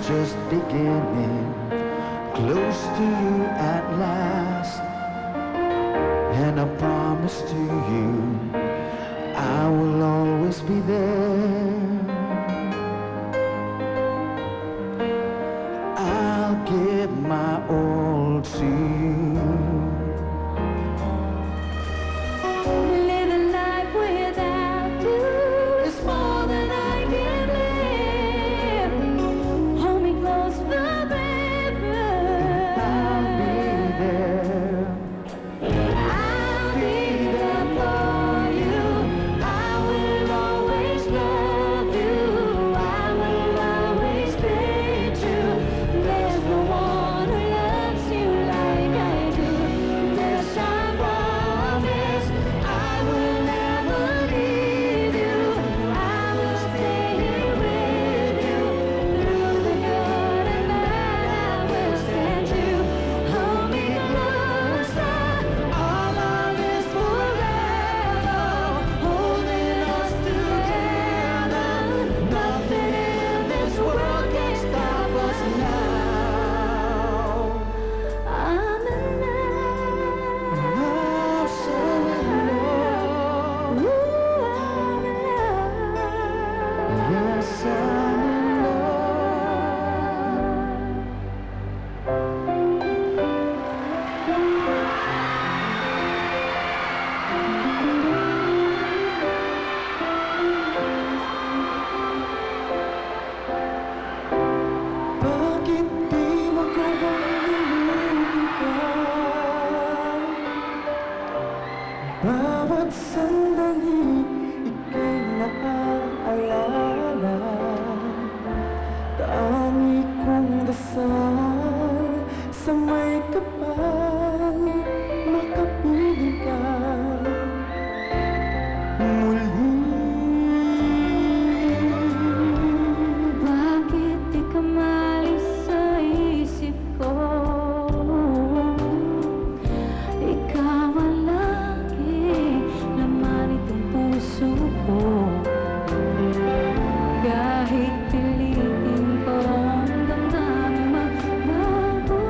just beginning, close to you at last. And I promise to you, I will always be there. I'll give my all to you. Living life without you is more than I can live. Hold me close forever. I'll be there. I'll be there for you. I will always love you. I will always be true. There's no one who loves you like I do. Yes, I promise I will never leave you. I will stay here with you. Through the good and bad, I will stand you. Hold me closer. Our love is forever, holding us together. Nothing in this world can stop us now. I'm in love. I'm so in love. Ooh, I'm in love. Yes, I'm in love. Bakit di magawang lumipin ka? Bawat sandali ika'y naaalala. Tangi kong dasal sa may kapal, makapiling ka muli. Bakit di ka maalis sa isip ko? Ikaw ang lagi laman itong puso ko. Kahit pilitin ko ang damdamin magbago,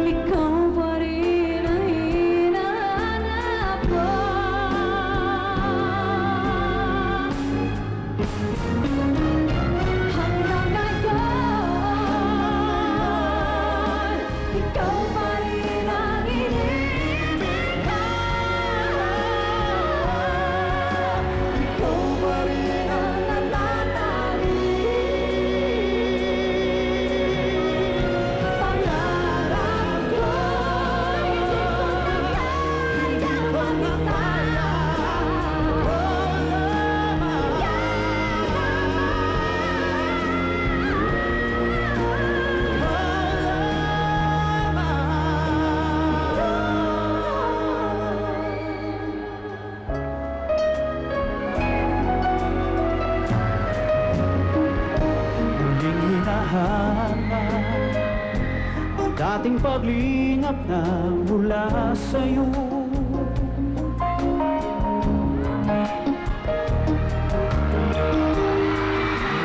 ikaw pa rin ang hinahanap ko. Hanggang ngayon, ikaw pa rin ang iniibig ko. Ikaw pa rin ang nananalig. Pangarap ko, hindi ko kayang mag-isa. Muling hinahanap ang dating paglingap na mula sa'yo.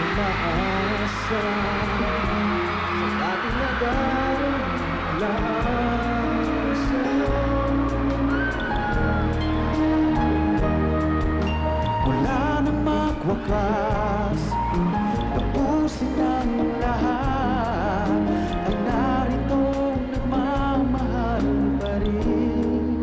Umaasa sa dating nagaling lang sa'yo. Wala nang magwakas, tapusin ang lahat. Ang naritong nagmamahal pa rin.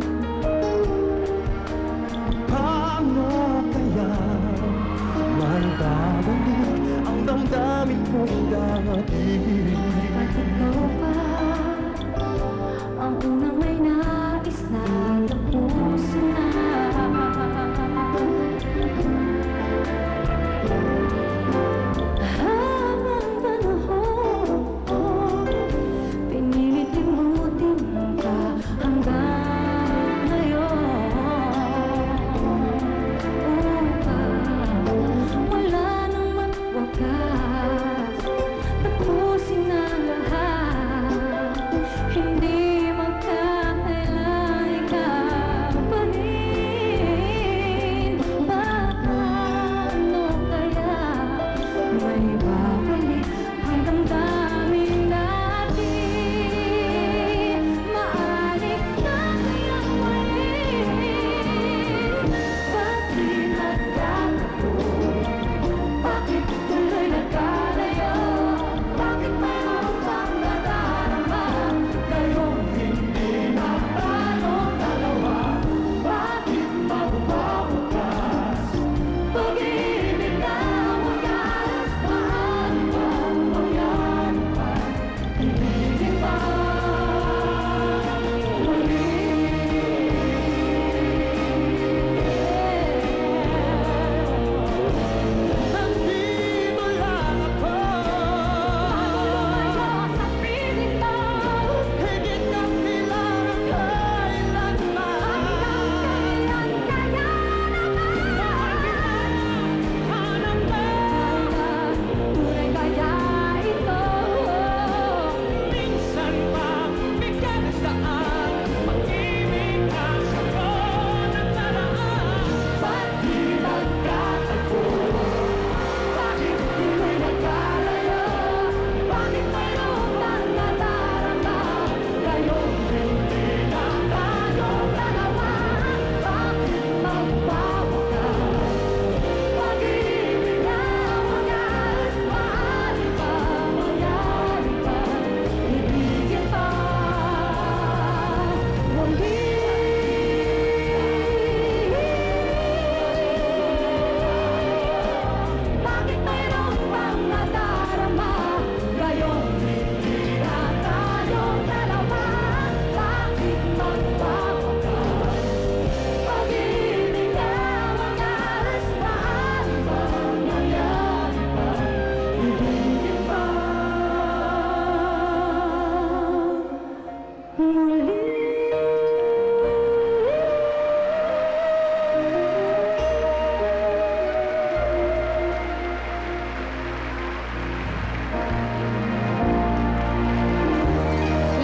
muli.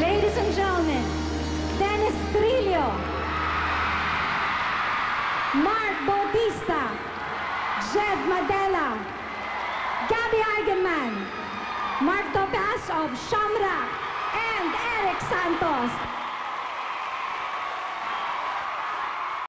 Ladies and gentlemen, Dennis Trillo, Mark Bautista, Jed Madela, Gabby Eigenman, Mark Topaz of Shamrock, and Eric Santos.